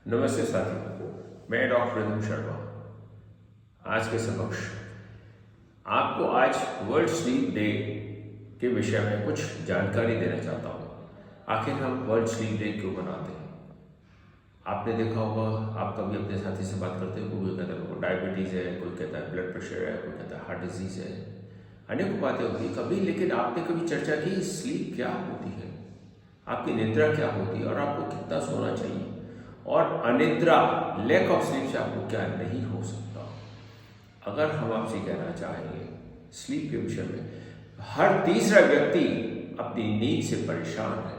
नमस्ते साथियों, मैं डॉक्टर रिदम शर्मा आज के समक्ष आपको आज वर्ल्ड स्लीप डे के विषय में कुछ जानकारी देना चाहता हूँ। आखिर हम वर्ल्ड स्लीप डे क्यों मनाते हैं? आपने देखा होगा, आप कभी अपने साथी से बात करते हो, कोई कहता है मेरे को डायबिटीज़ है, कोई कहता है ब्लड प्रेशर है, कोई कहता है हार्ट डिजीज़ है, अनेकों बातें होती है कभी। लेकिन आपने कभी चर्चा की स्लीप क्या होती है, आपकी निद्रा क्या होती है और आपको कितना सोना चाहिए, और अनिद्रा लैक ऑफ स्लीप से आपको क्या नहीं हो सकता। अगर हम आपसे कहना चाहेंगे स्लीप के विषय में, हर तीसरा व्यक्ति अपनी नींद से परेशान है।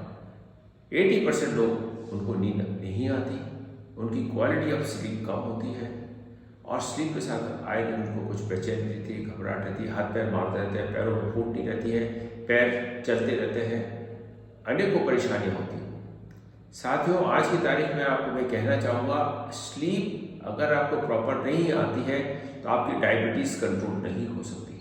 80% लोग, उनको नींद नहीं आती, उनकी क्वालिटी ऑफ स्लीप कम होती है और स्लीप के साथ आए दिन उनको कुछ बेचैनी रहती है, घबराहट रहती है, हाथ पैर मारते रहते हैं, पैरों में फूटती रहती है, पैर चलते रहते हैं, अनेकों परेशानियाँ होती हैं। साथियों, आज की तारीख में आपको मैं कहना चाहूँगा, स्लीप अगर आपको प्रॉपर नहीं आती है तो आपकी डायबिटीज़ कंट्रोल नहीं हो सकती,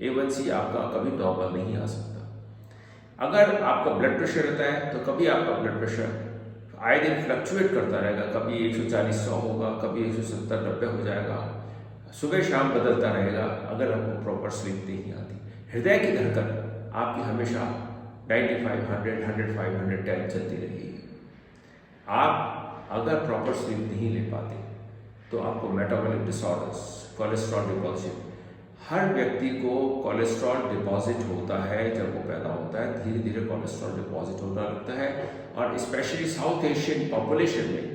A1C आपका कभी नॉर्मल नहीं आ सकता। अगर आपका ब्लड प्रेशर रहता है तो कभी आपका ब्लड प्रेशर आए दिन फ्लक्चुएट करता रहेगा, कभी 140/100 होगा, कभी 170/90 हो जाएगा, सुबह शाम बदलता रहेगा अगर आपको प्रॉपर स्लीप नहीं आती। हृदय की धड़कन आपकी हमेशा 95, 100, 105, 110 चलती रहेगी। आप अगर प्रॉपर स्लीप नहीं ले पाते तो आपको मेटाबॉलिक डिसऑर्डर्स, कोलेस्ट्रॉल डिपॉजिट, हर व्यक्ति को कोलेस्ट्रॉल डिपॉजिट होता है जब वो पैदा होता है, धीरे धीरे कोलेस्ट्रॉल डिपॉजिट होने लगता है। और स्पेशली साउथ एशियन पॉपुलेशन में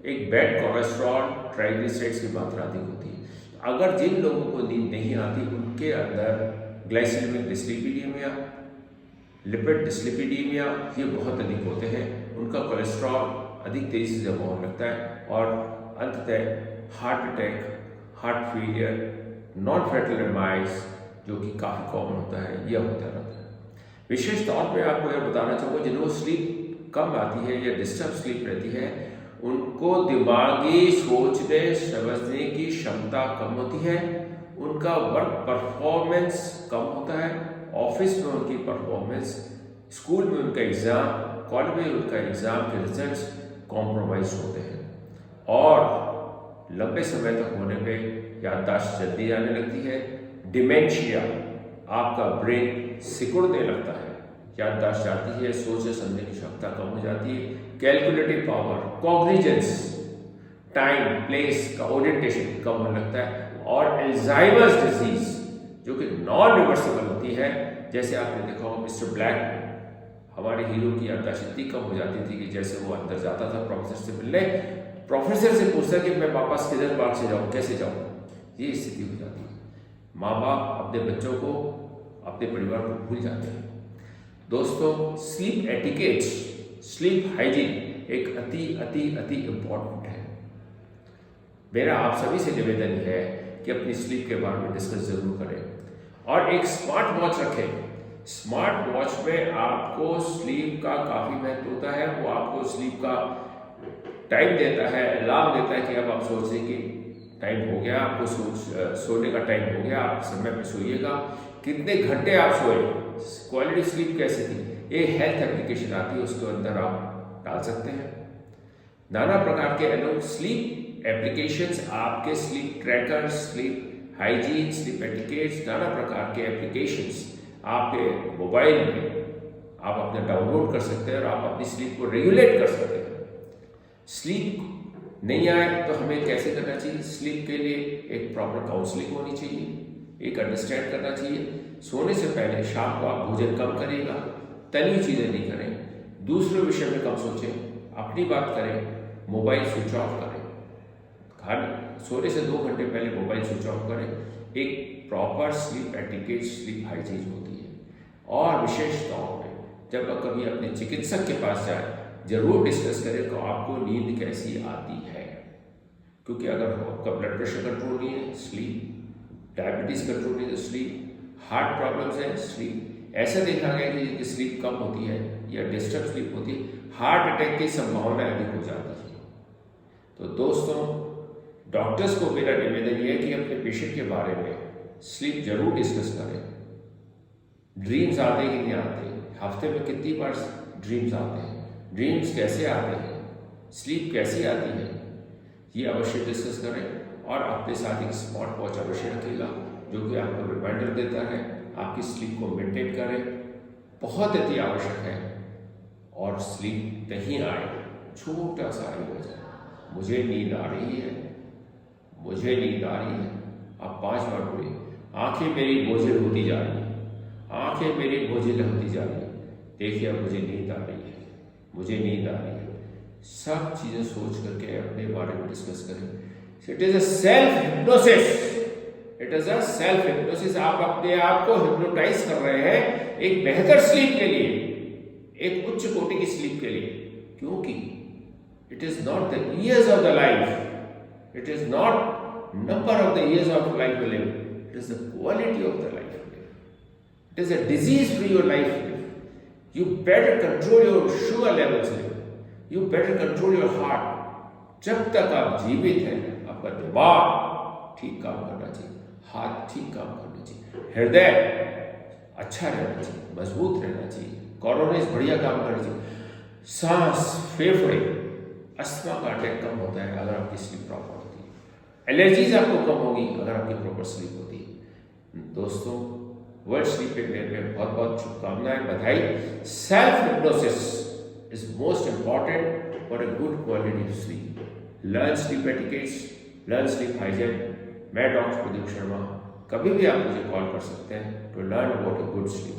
एक बैड कोलेस्ट्रॉल, ट्राइग्लिसराइड्स की मात्रा अधिक होती है। अगर जिन लोगों को नींद नहीं आती उनके अंदर ग्लाइसेमिक डिसलिपिडीमिया, लिपिड डिसलिपिडीमिया ये बहुत अधिक होते हैं, उनका कोलेस्ट्रॉल अधिक तेजी से जमा होने लगता है और अंततः heart attack, heart failure, non fatal MIs जो कि काफ़ी कॉमन होता है, यह होता रहता है। विशेष तौर पे आपको यह बताना चाहूँगा, जिनको स्लीप कम आती है या डिस्टर्ब स्लीप रहती है, उनको दिमागी सोचने समझने की क्षमता कम होती है, उनका वर्क परफॉर्मेंस कम होता है, ऑफिस में उनकी परफॉर्मेंस, स्कूल में उनका एग्ज़ाम, कॉलेज में उनका एग्ज़ाम के रिजल्ट्स कॉम्प्रोमाइज होते हैं और लंबे समय तक होने पे याददाश्त जल्दी आने लगती है, डिमेंशिया, आपका ब्रेन सिकुड़ने लगता है, याददाश्त जाती है, सोचने समझने की क्षमता कम हो जाती है, calculative power, cognizance, time place का ओरिएंटेशन कम होने लगता है और अल्जाइमर्स डिजीज जो कि नॉन रिवर्सिबल होती है, जैसे आपने देखा होगा मिस्टर ब्लैक, हमारे हीरो की याददाश्त इतनी कम हो जाती थी कि जैसे वो अंदर जाता था प्रोफेसर से मिलने, प्रोफेसर से पूछता कि मैं वापस किधर बाग से जाऊँ, कैसे जाऊँ, ये स्थिति हो जाती है। माँ बाप अपने बच्चों को, अपने परिवार को भूल जाते हैं। दोस्तों, स्लीप एटिकेट्स, स्लीप हाइजीन एक अति अति अति इम्पॉर्टेंट है। मेरा आप सभी से निवेदन है कि अपनी स्लीप के बारे में डिस्कस जरूर करें और एक स्मार्ट वॉच रखें। स्मार्ट वॉच में आपको स्लीप का काफ़ी महत्व होता है, वो आपको स्लीप का टाइम देता है, अलार्म देता है कि अब आप सोचने की टाइम हो गया, आपको सोने का टाइम हो गया, आप समय पर सोइएगा, कितने घंटे आप सोए, क्वालिटी स्लीप कैसे थी, एक हेल्थ एप्लीकेशन आती है, उसके अंदर आप डाल सकते हैं। नाना प्रकार के स्लीप एप्लीकेशंस, आपके sleep tracker, sleep hygiene, sleep etiquettes, नाना प्रकार के एप्लीकेशंस आपके मोबाइल में आप अपने डाउनलोड कर सकते हैं और आप अपनी स्लीप को रेगुलेट कर सकते हैं। स्लीप नहीं आए तो हमें कैसे करना चाहिए? स्लीप के लिए एक प्रॉपर काउंसलिंग होनी चाहिए, एक अंडरस्टैंड करना चाहिए। सोने से पहले शाम को आप भोजन कम करिएगा, तली हुई चीज़ें नहीं करें, दूसरे विषय में कम सोचें, अपनी बात करें, मोबाइल स्विच ऑफ करें, सोने से 2 घंटे पहले मोबाइल स्विच ऑफ करें। एक proper sleep etiquette, sleep hygiene होती है। और विशेष तौर पे जब आप कभी अपने चिकित्सक के पास जाए, जरूर डिस्कस करें तो आपको नींद कैसी आती है, क्योंकि अगर आपका ब्लड प्रेशर कंट्रोल नहीं है, स्लीप, डायबिटीज कंट्रोल नहीं है, स्लीप, हार्ट प्रॉब्लम्स है, स्लीप, ऐसा देखा गया कि जिनकी स्लीप कम होती है या डिस्टर्ब स्लीप होती है, हार्ट अटैक की संभावना अधिक हो जाती है। तो दोस्तों, डॉक्टर्स को मेरा निवेदन यह है कि अपने पेशेंट के बारे में स्लीप जरूर डिस्कस करें। ड्रीम्स आते हैं कि नहीं आते, हफ्ते में कितनी बार ड्रीम्स आते हैं, ड्रीम्स कैसे आते हैं, स्लीप कैसी आती है, ये अवश्य डिस्कस करें। और अपने साथ एक स्मार्ट वॉच अवश्य रखिएगा जो कि आपको रिमाइंडर देता है, आपकी स्लीप को मेंटेन करें, बहुत अति आवश्यक है। और स्लीप नहीं आए, छोटा सा ही हो जाए, मुझे नींद आ रही है, मुझे नींद आ रही है, आप 5 बार बोलिए, आंखें मेरी बोझिल होती जा रही है, आंखें मेरी बोझिल होती जा रही है, देखिए अब मुझे नींद आ रही है, मुझे नींद आ रही है। सब चीजें सोच करके अपने बारे में डिस्कस करें। It is a self hypnosis, it is a self hypnosis. आप अपने आप को हिप्नोटाइज कर रहे हैं एक बेहतर स्लीप के लिए, एक उच्च कोटि की स्लीप के लिए, क्योंकि it is not the years of the life, it is not number of the years of life you live, it is the quality of the life you live. It is a disease free your life you live. You better control your sugar levels live. You better control your heart. जब तक आप जीवित हैं आपका दिमाग ठीक काम करना चाहिए, हाथ ठीक काम करना चाहिए, हृदय अच्छा रहना चाहिए, मजबूत रहना चाहिए, कोरोनिस बढ़िया काम करना चाहिए, सांस, फेफड़े, अस्थमा का अटैक कम होता है अगर आपकी स्लीप प्रॉपर होती है, एलर्जीज आपको कम होगी अगर आपकी प्रॉपर स्लीप होती है। दोस्तों, वर्ल्ड स्लीप डे में बहुत बहुत शुभकामनाएं, बधाई। Self hypnosis is most important for a good quality sleep. Learn sleep etiquettes, learn sleep hygiene. मैं डॉक्टर प्रदीप शर्मा, कभी भी आप मुझे कॉल कर सकते हैं to learn about a good sleep.